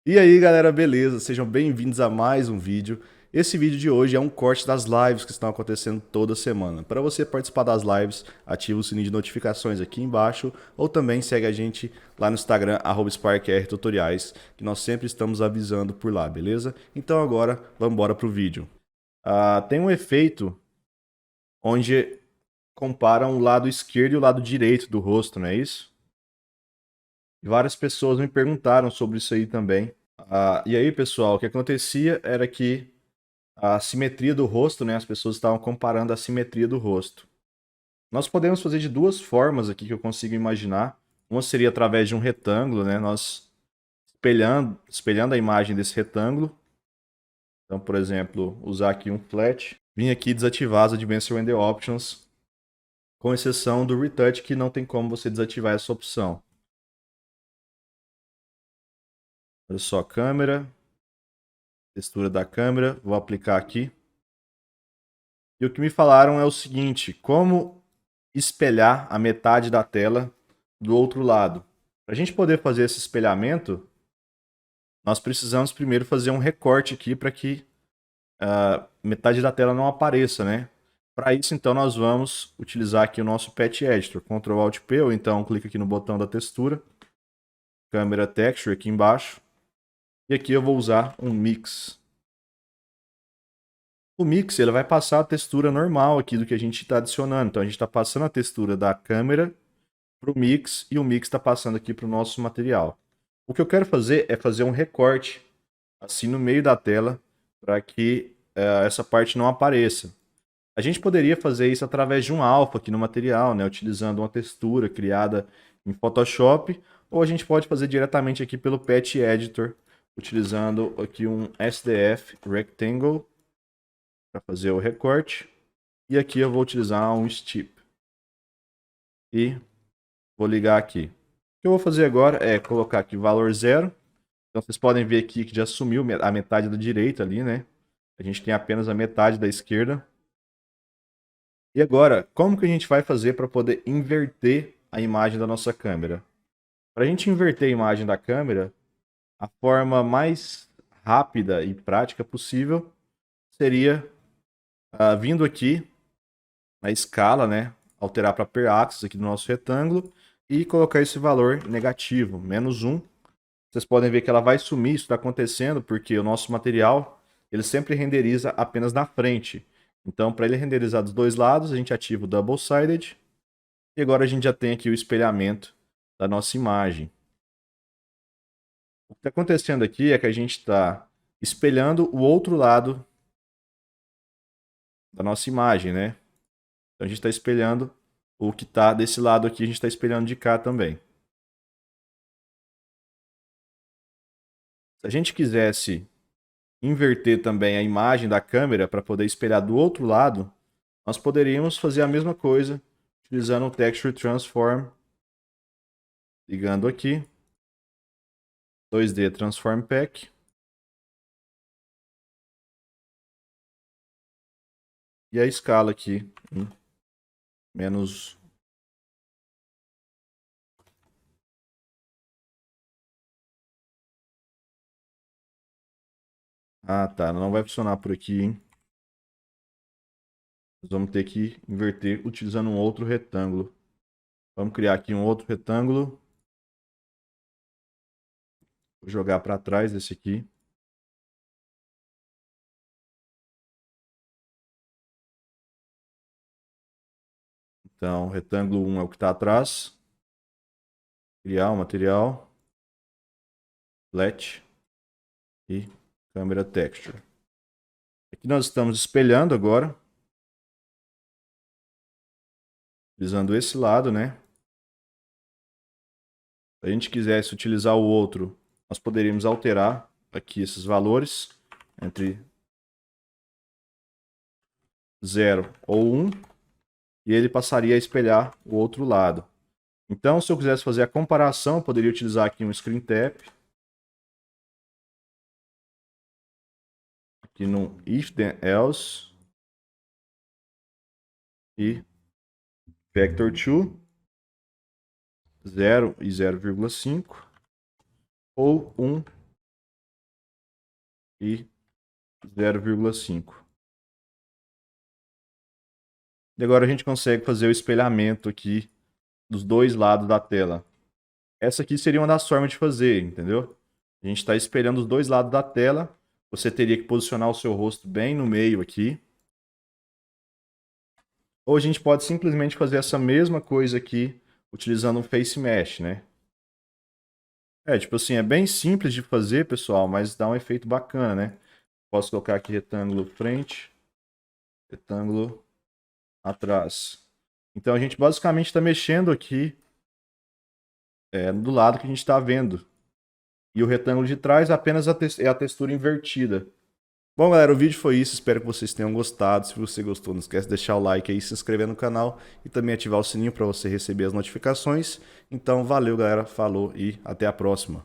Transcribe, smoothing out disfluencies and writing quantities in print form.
E aí, galera, beleza? Sejam bem-vindos a mais um vídeo. Esse vídeo de hoje é um corte das lives que estão acontecendo toda semana. Para você participar das lives, ativa o sininho de notificações aqui embaixo ou também segue a gente lá no Instagram, @SparkRTutoriais, que nós sempre estamos avisando por lá, beleza? Então agora, vamos embora pro vídeo. Tem um efeito onde comparam o lado esquerdo e o lado direito do rosto, não é isso? E várias pessoas me perguntaram sobre isso aí também. E aí, pessoal, o que acontecia era que a simetria do rosto, né? As pessoas estavam comparando a simetria do rosto. Nós podemos fazer de duas formas aqui que eu consigo imaginar. Uma seria através de um retângulo, né? Nós espelhando a imagem desse retângulo. Então, por exemplo, usar aqui um flat. Vim aqui desativar as Advanced Render Options, com exceção do Retouch, que não tem como você desativar essa opção. Olha só, câmera, textura da câmera, vou aplicar aqui. E o que me falaram é o seguinte: como espelhar a metade da tela do outro lado. Para a gente poder fazer esse espelhamento, nós precisamos primeiro fazer um recorte aqui para que metade da tela não apareça, né? Para isso, então, nós vamos utilizar aqui o nosso Patch Editor, Ctrl Alt P, ou então clica aqui no botão da textura, Camera Texture aqui embaixo, e aqui eu vou usar um Mix. O Mix ele vai passar a textura normal aqui do que a gente está adicionando. Então a gente está passando a textura da câmera para o Mix e o Mix está passando aqui para o nosso material. O que eu quero fazer é fazer um recorte assim no meio da tela para que essa parte não apareça. A gente poderia fazer isso através de um alpha aqui no material, né, utilizando uma textura criada em Photoshop, ou a gente pode fazer diretamente aqui pelo Patch Editor, utilizando aqui um SDF Rectangle para fazer o recorte. E aqui eu vou utilizar um Steep. E vou ligar aqui. O que eu vou fazer agora é colocar aqui valor zero. Então vocês podem ver aqui que já sumiu a metade da direita ali, né? A gente tem apenas a metade da esquerda. E agora, como que a gente vai fazer para poder inverter a imagem da nossa câmera? Para a gente inverter a imagem da câmera, a forma mais rápida e prática possível seria vindo aqui na escala, né? Alterar para per axis aqui do nosso retângulo e colocar esse valor negativo, -1. Vocês podem ver que ela vai sumir, isso está acontecendo porque o nosso material ele sempre renderiza apenas na frente. Então, para ele renderizar dos dois lados, a gente ativa o Double Sided e agora a gente já tem aqui o espelhamento da nossa imagem. O que está acontecendo aqui é que a gente está espelhando o outro lado da nossa imagem, né? Então a gente está espelhando o que está desse lado aqui, a gente está espelhando de cá também. Se a gente quisesse inverter também a imagem da câmera para poder espelhar do outro lado, nós poderíamos fazer a mesma coisa utilizando o Texture Transform, ligando aqui, 2D Transform Pack, e a escala aqui em menos. Ah, tá, não vai funcionar por aqui, hein? Nós vamos ter que inverter utilizando um outro retângulo. Vamos criar aqui um outro retângulo. Vou jogar para trás desse aqui. Então, retângulo 1 é o que está atrás. Criar o material. Flat. E câmera texture. Aqui nós estamos espelhando agora. Utilizando esse lado, né? Se a gente quisesse utilizar o outro, nós poderíamos alterar aqui esses valores entre 0 ou 1 e ele passaria a espelhar o outro lado. Então, se eu quisesse fazer a comparação, eu poderia utilizar aqui um Screen Tap. Aqui no If Then Else. E Vector 2. 0 e 0,5. Ou 1 e 0,5. E agora a gente consegue fazer o espelhamento aqui dos dois lados da tela. Essa aqui seria uma das formas de fazer, entendeu? A gente está espelhando os dois lados da tela. Você teria que posicionar o seu rosto bem no meio aqui. Ou a gente pode simplesmente fazer essa mesma coisa aqui utilizando um Face Mesh, né? Tipo assim, é bem simples de fazer, pessoal, mas dá um efeito bacana, né? Posso colocar aqui retângulo frente, retângulo atrás. Então a gente basicamente está mexendo aqui do lado que a gente está vendo. E o retângulo de trás apenas é a textura invertida. Bom, galera, o vídeo foi isso. Espero que vocês tenham gostado. Se você gostou, não esquece de deixar o like aí, se inscrever no canal e também ativar o sininho para você receber as notificações. Então, valeu, galera. Falou e até a próxima.